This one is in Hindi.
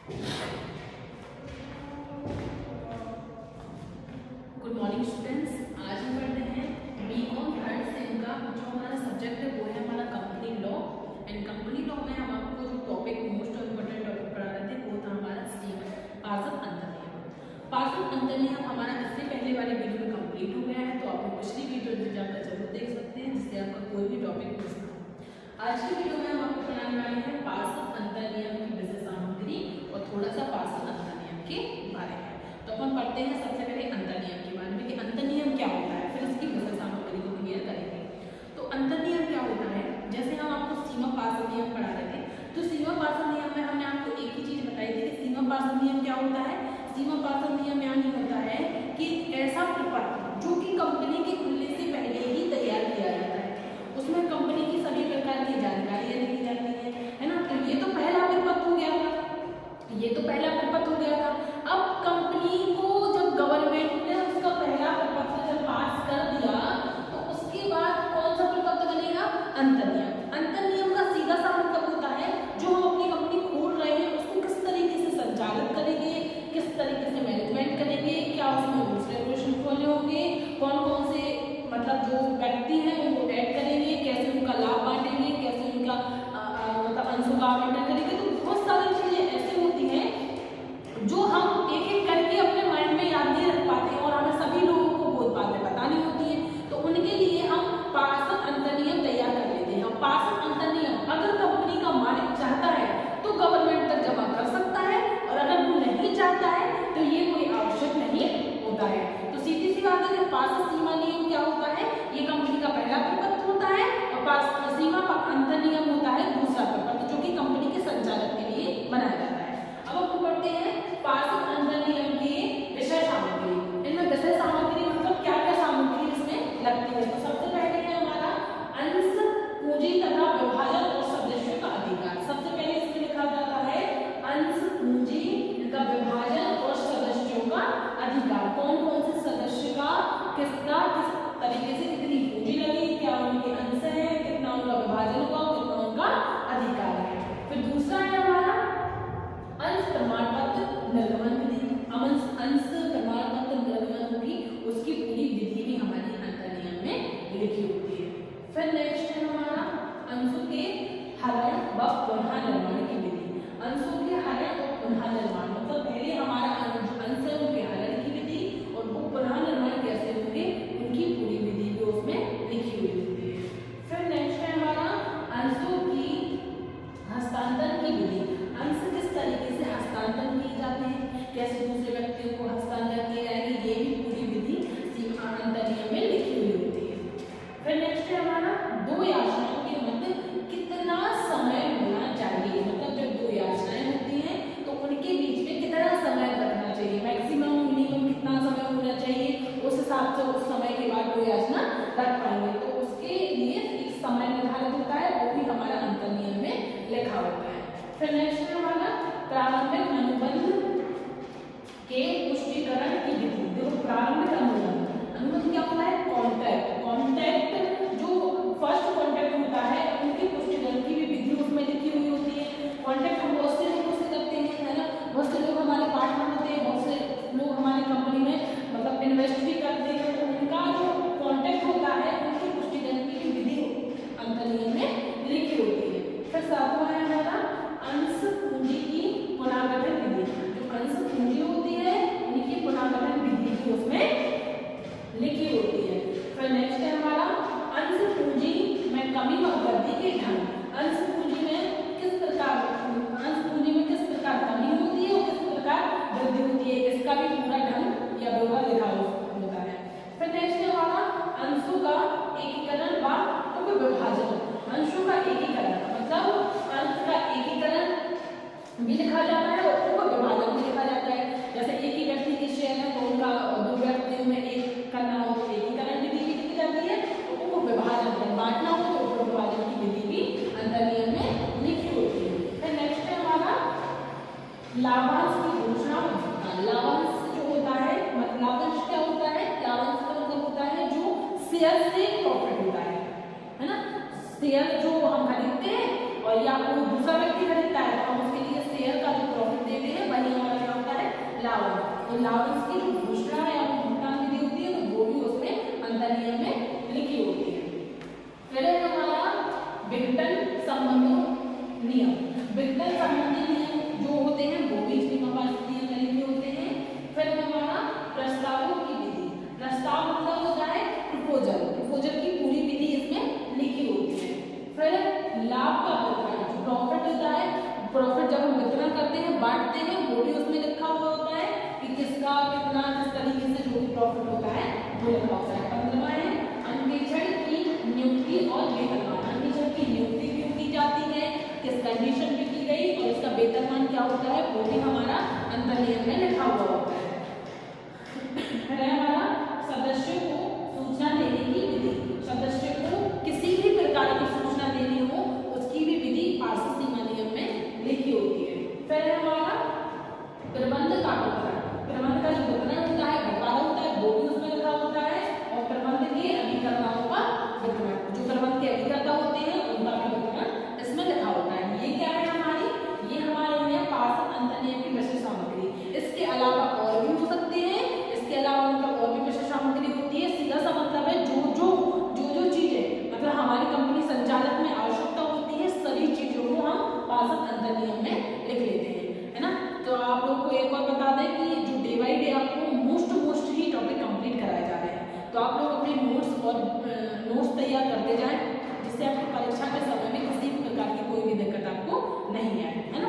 Good morning students. आज हम पढ़ रहे हैं बीकॉम थर्ड सेम का जो हमारा सब्जेक्ट है वो है हमारा company law. And company law में हम आपको जो टॉपिक मोस्ट इम्पोर्टेंट टॉपिक पढ़ा रहे थे वो था हमारा पार्षद अंतर नियम। पार्षद अंतर नियम हमारा इससे पहले वाले वीडियो में कंप्लीट हो गया है, तो आप पिछली वीडियो जाकर जरूर देख सकते हैं जिससे आपका कोई भी टॉपिक मिस ना हो। आज की वीडियो में हम आपको पढ़ाने वाले हैं पार्षद अंतर नियम की विषय सामग्री और थोड़ा सा पार्षद अंतर नियम के बारे में। तो अपन पढ़ते हैं सबसे पहले अंतर नियम के बारे में कि अंतर नियम क्या होता है, फिर इसकी विषय सामग्री को क्लियर करेंगे। तो अंतर नियम क्या होता है, जैसे हम आपको सीमा पार्षद नियम पढ़ा रहे थे, तो सीमा पार्षद नियम में हमने आपको एक ही चीज बताई थी कि सीमा पार्षद नियम क्या होता है। सीमा पार्षद नियम यानी होता है कि ऐसा प्रपत्र जो कि कंपनी के खुलने से पहले ही तैयार किया जाता है, उसमें कंपनी की सभी प्रकार की जानकारियां लिखी जाती है ना। तो ये तो पहला प्रपत्र हो गया था, ये तो पहला प्रपत्र हो गया था। अब कंपनी को जब गवर्नमेंट ने उसका पहला प्रपत्र जब पास कर दिया तो उसके बाद कौन सा प्रपत्र बनेगा, अंतर नियम। अंतर नियम का सीधा सा मतलब होता है जो हम अपनी कंपनी खोल रहे हैं उसको किस तरीके से संचालित करेंगे, किस तरीके से मैनेजमेंट करेंगे, क्या उसमें रूल्स रेगुलेशन खोलने होंगे, कौन कौन से मतलब जो व्यक्ति हैं उनको ऐड करेंगे, कैसे उनका लाभ बांटेंगे, कैसे उनका मतलब अंशों का आवंटन करेंगे। तो बहुत सारी चीजें ऐसे होती हैं जो हम एक एक करके अपने माइंड में याद नहीं रख पाते और हमें सभी लोगों को बहुत बातें बतानी होती है। तो उनके लिए हम पार्षद अंतर नियम तैयार कर लेते हैं। पार्षद अंतर नियम अगर कंपनी का मालिक चाहता है तो गवर्नमेंट तक जमा कर सकता है, और अगर वो नहीं चाहता है तो ये कोई आवश्यक नहीं होता है। तो सीधी सी बात है कि पार्षद सीमा नियम क्या होता है, ये कंपनी का पहला प्रपत्र होता है, और सीमा अंतर नियम होता है दूसरा प्रपत्र जो कि कंपनी के संचालन के लिए बनाया जाता है। अब हम पढ़ते हैं पार्षद अंतर नियम की विषय सामग्री। इनमें विषय सामग्री मतलब क्या क्या सामग्री इसमें लगती है। तो सबसे पहले है हमारा अंश, पूंजी तथा विभाजन और सदस्यों का अधिकार। सबसे पहले इसमें लिखा जाता है अंश, पूंजी का विभाजन और सदस्यों का अधिकार। कौन कौन से सदस्य का किसका किस तरीके से कितनी पूंजी लगी, क्या उनके अंश है, कितना उनका विभाजन होगा, कितना उनका अधिकार है। फिर दूसरा है हमारा अंश प्रमाण पत्र निर्गमन विधि। अंश प्रमाण पत्र निर्गमन होगी उसकी पूरी विधि भी हमारी अंतर नियम में लिखी होती है। फिर नेक्स्ट है हमारा अंशों के हरण व पुनः निर्माण की विधि। अंशों के हरण और पुनः निर्माण मतलब पहले हमारा अंश है उनके हरण की विधि और वो पुनः निर्माण कैसे होंगे उनकी पूरी विधि भी उसमें लिखी हुई होती है। फिर नेक्स्ट है हमारा अंशों की हस्तांतरण की विधि। अंश किस तरीके से हस्तांतरण किए जाते हैं, कैसे दूसरे व्यक्तियों को हस्तांतरण किए जाएंगे, ये भी पूरी विधि अंतर नियम में लिखी हुई होती है। फिर नेक्स्ट है हमारा दो याचनाओं के मध्य कितना समय होना चाहिए। मतलब जब दो याचनाएं होती हैं तो उनके बीच में कितना समय रखना चाहिए, मैक्सिमम मिनिमम कितना समय होना चाहिए, उस हिसाब से उस समय के बाद दो याचना रख पाएंगे। तो उसके लिए एक समय निर्धारित होता है, वो भी हमारा अंतर नियम में लिखा होता है। फिर नेक्स्ट है हमारा प्रारंभिक अनुबंध के पुष्टिकरण की विधि। देखो प्रारंभिक अनुबंध क्या होता है, कॉन्टैक्ट जो फर्स्ट कॉन्टैक्ट होता है उनकी पुष्टिकरण की भी विधि उसमें लिखी हुई होती है। कॉन्टैक्ट हम बहुत से लोगों से करते हैं, है ना, बहुत से लोग हमारे पार्टनर होते हैं, बहुत से लोग हमारी कंपनी में मतलब इन्वेस्ट भी करते हैं, तो उनका जो कॉन्टैक्ट होता है उनकी पुष्टिकरण की भी विधि अंतर नियम में लिखी होती है। फिर सातवां है हमारा अंश पूंजी की पुनर्गठन विधि। जो अंश पूंजी होती है उनकी पुनर्गठन विधि भी उसमें लिखी होती है। फिर नेक्स्ट है हमारा अंश पूंजी में कमी व वृद्धि के ढंग। अंश पूंजी में किस प्रकार कमी होती है और किस प्रकार वृद्धि होती है, इसका भी पूरा ढंग या ब्यौरा लिखा होता है। फिर नेक्स्ट है हमारा अंशों का एकीकरण व उपविभाजन। अंशों का एकीकरण मतलब अंश का एकीकरण भी लिखा जाता है और उपविभाजन भी लिखा जाता है। जैसे एक ही व्यक्ति के शेयर है तो उनका दो व्यक्तियों में एक करना हो तो एकीकरण विधि भी लिखी जाती है, और उपविभाजन बांटना हो तो उपविभाजन की विधि भी अंतर नियम में लिखी होती है। फिर नेक्स्ट है हमारा लाभांश की घोषणा। लाभांश जो होता है मतलब लाभांश क्या होता है, लाभांश का मतलब होता है जो शेयर से प्रॉफिट होता है ना। शेयर जो हम खरीदते हैं और या कोई दूसरा व्यक्ति खरीदता है तो हम उसके लिए शेयर का जो प्रॉफिट देते हैं तो लाभांश की जो घोषणा है या भुगतान विधि होती है तो वो भी उसमें अंतर्नियम में लिखी होती है। फिर है हमारा विघटन संबंधों नियम। विघटन संबंधी नियम जो होते हैं वो भी नियमावली में लिखे होते हैं। फिर हमारा प्रस्तावों की विधि। प्रस्ताव मतलब होता है प्रपोजल, प्रपोजल की पूरी विधि इसमें लिखी होती है। फिर लाभ का वितरण, जो प्रॉफिट होता है, प्रॉफिट जब हम वितरण करते हैं बांटते हैं वो भी उसमें लिखा हुआ होता है कि किसका कितना किस तरीके से जो भी प्रॉफिट होता है वो लिखा होता है। 15वां है अंकेक्षण की नियुक्ति और वेतनमान। अंकेक्षण की नियुक्ति क्यों की जाती है, किस कंडीशन पे की गई और उसका वेतनमान क्या होता है वो भी हमारा अंतर्नियम में लिखा हुआ होता है। फिर है हमारा सदस्यों को सूचना देने की विधि। सदस्य को किसी भी प्रकार की सूचना देनी हो उसकी भी विधि पार्षद सीमा नियम में लिखी होती है। फिर है हमारा प्रबंध का वितरण। प्रबंध का जो वितरण होता है, बंटवारा होता है वो भी उसमें लिखा होता है। और प्रबंध के अभिकर्ताओं का वितरण, जो प्रबंध के अभिकर्ता होते हैं उनका भी वितरण इसमें लिखा होता है। ये क्या है हमारी, ये हमारे हैं पार्षद अंतर्नियम की विशेष सामग्री। इसके अलावा और भी हो सकते हैं, इसके अलावा मतलब और भी विशेष सामग्री होती है। सीधा सा मतलब है जो चीजें मतलब हमारी कंपनी संचालक में आवश्यकता होती है सभी चीजों को हम पार्षद अंतर्नियम में लिख लेते हैं, है ना। तो आप लोग को एक और बता दें कि जो डे बाई डे आपको मोस्ट ही टॉपिक कंप्लीट कराए जा रहे हैं, तो आप लोग अपने नोट्स तैयार करते जाएं जिससे आपकी परीक्षा के समय में किसी भी प्रकार की कोई भी दिक्कत आपको नहीं आए, है ना।